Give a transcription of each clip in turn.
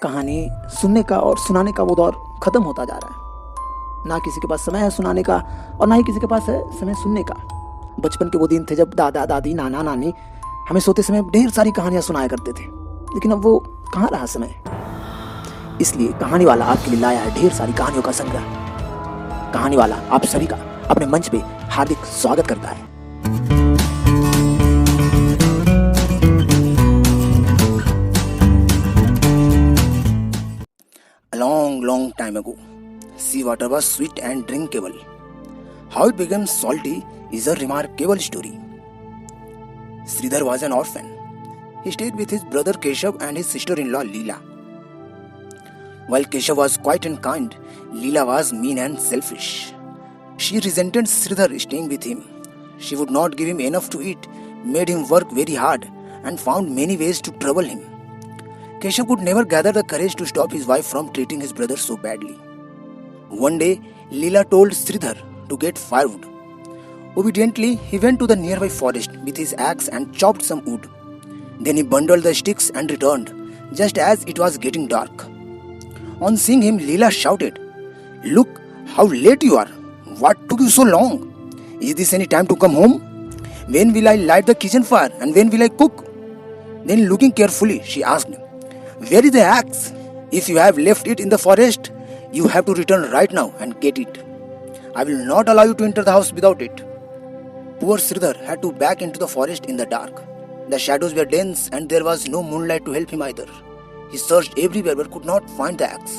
कहानी सुनने का और सुनाने का वो दौर ख़त्म होता जा रहा है। ना किसी के पास समय है सुनाने का और ना ही किसी के पास है समय सुनने का। बचपन के वो दिन थे जब दादा दादी नाना नानी हमें सोते समय ढेर सारी कहानियाँ सुनाया करते थे, लेकिन अब वो कहाँ रहा समय। इसलिए कहानी वाला आपके लिए लाया है ढेर सारी कहानियों का संग्रह। कहानी वाला आप सभी का अपने मंच पे हार्दिक स्वागत करता है। A long time ago, sea water was sweet and drinkable. How it became salty is a remarkable story. Sridhar was an orphan. He stayed with his brother Keshav and his sister-in-law Leela. While Keshav was quiet and kind, Leela was mean and selfish. She resented Sridhar staying with him. She would not give him enough to eat, made him work very hard, and found many ways to trouble him. Keshav could never gather the courage to stop his wife from treating his brother so badly. One day, Leela told Sridhar to get firewood. Obediently, he went to the nearby forest with his axe and chopped some wood. Then he bundled the sticks and returned, just as it was getting dark. On seeing him, Leela shouted, "Look, how late you are! What took you so long? Is this any time to come home? When will I light the kitchen fire and when will I cook?" Then looking carefully, she asked, "Where is the axe? If you have left it in the forest, you have to return right now and get it. I will not allow you to enter the house without it." Poor Sridhar had to back into the forest in the dark. The shadows were dense and there was no moonlight to help him either. He searched everywhere but could not find the axe.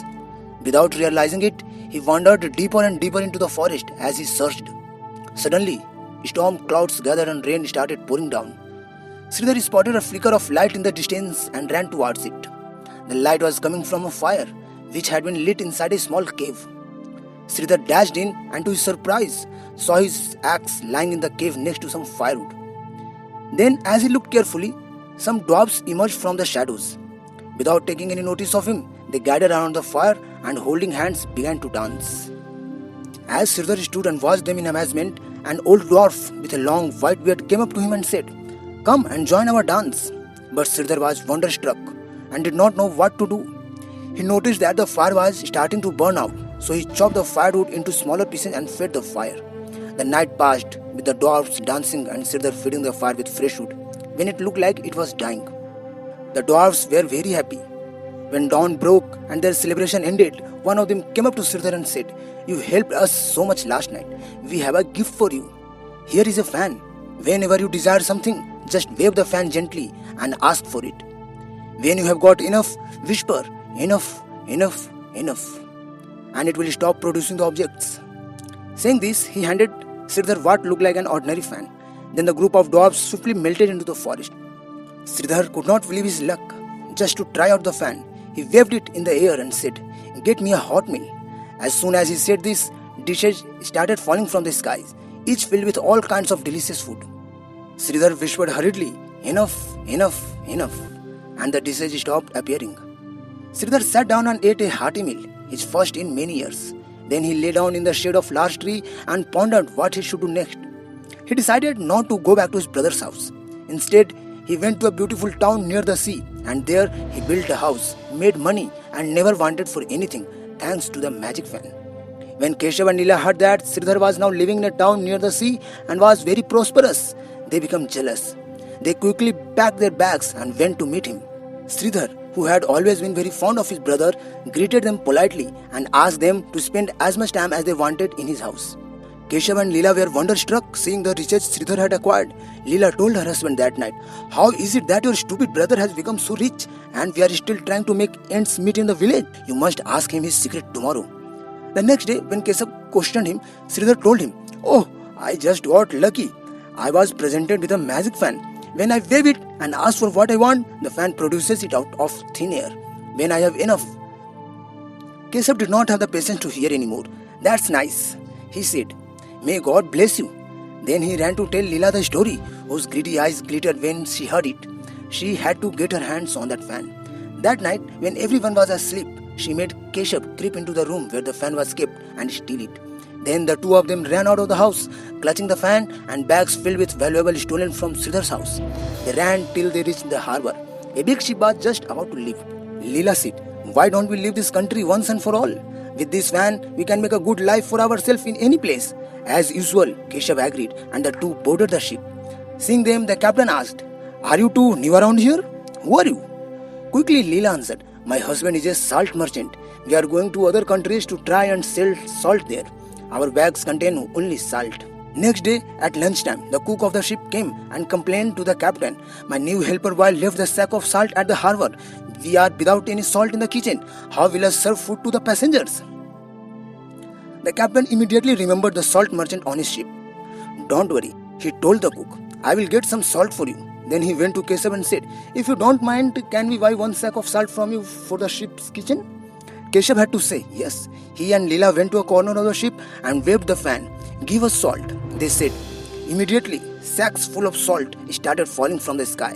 Without realizing it, he wandered deeper and deeper into the forest as he searched. Suddenly, storm clouds gathered and rain started pouring down. Sridhar spotted a flicker of light in the distance and ran towards it. The light was coming from a fire which had been lit inside a small cave. Sridhar dashed in and to his surprise saw his axe lying in the cave next to some firewood. Then as he looked carefully, some dwarfs emerged from the shadows. Without taking any notice of him, they gathered around the fire and holding hands began to dance. As Sridhar stood and watched them in amazement, an old dwarf with a long white beard came up to him and said, "Come and join our dance." But Sridhar was wonderstruck and did not know what to do. He noticed that the fire was starting to burn out, so he chopped the firewood into smaller pieces and fed the fire. The night passed with the dwarfs dancing and Sridhar feeding the fire with fresh wood when it looked like it was dying. The dwarfs were very happy. When dawn broke and their celebration ended, one of them came up to Sridhar and said, "You helped us so much last night. We have a gift for you. Here is a fan. Whenever you desire something, just wave the fan gently and ask for it. When you have got enough, whisper, 'Enough, enough, enough,' and it will stop producing the objects." Saying this, he handed Sridhar what looked like an ordinary fan. Then the group of dwarfs swiftly melted into the forest. Sridhar could not believe his luck. Just to try out the fan, he waved it in the air and said, "Get me a hot meal." As soon as he said this, dishes started falling from the skies, each filled with all kinds of delicious food. Sridhar whispered hurriedly, "Enough, enough, enough," and the dishes stopped appearing. Sridhar sat down and ate a hearty meal, his first in many years. Then he lay down in the shade of a large tree and pondered what he should do next. He decided not to go back to his brother's house. Instead, he went to a beautiful town near the sea, and there he built a house, made money, and never wanted for anything, thanks to the magic fan. When Keshav and Leela heard that Sridhar was now living in a town near the sea and was very prosperous, they became jealous. They quickly packed their bags and went to meet him. Sridhar, who had always been very fond of his brother, greeted them politely and asked them to spend as much time as they wanted in his house. Keshav and Leela were wonderstruck seeing the riches Sridhar had acquired. Leela told her husband that night, "How is it that your stupid brother has become so rich and we are still trying to make ends meet in the village? You must ask him his secret tomorrow." The next day, when Keshav questioned him, Sridhar told him, "Oh, I just got lucky. I was presented with a magic fan. When I wave it and ask for what I want, the fan produces it out of thin air. When I have enough." Keshav did not have the patience to hear anymore. "That's nice," he said. "May God bless you." Then he ran to tell Leela the story, whose greedy eyes glittered when she heard it. She had to get her hands on that fan. That night, when everyone was asleep, she made Keshav creep into the room where the fan was kept and steal it. Then the two of them ran out of the house, clutching the fan and bags filled with valuables stolen from Sridhar's house. They ran till they reached the harbor. A big ship was just about to leave. Leela said, Why don't we leave this country once and for all? With this van, we can make a good life for ourselves in any place. As usual, Keshav agreed and the two boarded the ship. Seeing them, the captain asked, "Are you two new around here? Who are you?" Quickly, Leela answered, "My husband is a salt merchant. We are going to other countries to try and sell salt there. Our bags contain only salt." Next day, at lunchtime, the cook of the ship came and complained to the captain, "My new helper boy left the sack of salt at the harbor. We are without any salt in the kitchen. How will I serve food to the passengers?" The captain immediately remembered the salt merchant on his ship. "Don't worry," he told the cook. "I will get some salt for you." Then he went to Keshav and said, "If you don't mind, can we buy one sack of salt from you for the ship's kitchen?" Keshav had to say yes. He and Leela went to a corner of the ship and waved the fan. "Give us salt," they said. Immediately, sacks full of salt started falling from the sky.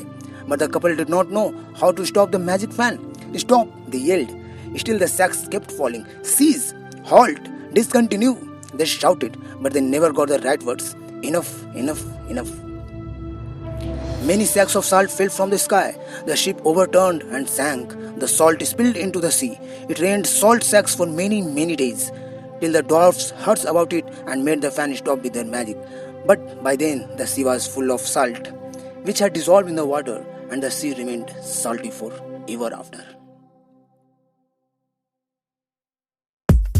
But the couple did not know how to stop the magic fan. "Stop," they yelled. Still the sacks kept falling. "Cease! Halt! Discontinue!" they shouted, but they never got the right words. Enough, enough, enough. Many sacks of salt fell from the sky. The ship overturned and sank. The salt spilled into the sea. It rained salt sacks for many, many days, till the dwarfs heard about it and made the fan stop with their magic. But by then the sea was full of salt, which had dissolved in the water, and the sea remained salty for ever after.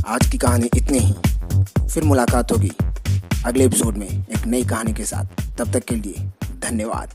आज की कहानी इतनी ही. फिर मुलाकात होगी अगले episode में एक नई कहानी के साथ. तब तक के लिए धन्यवाद.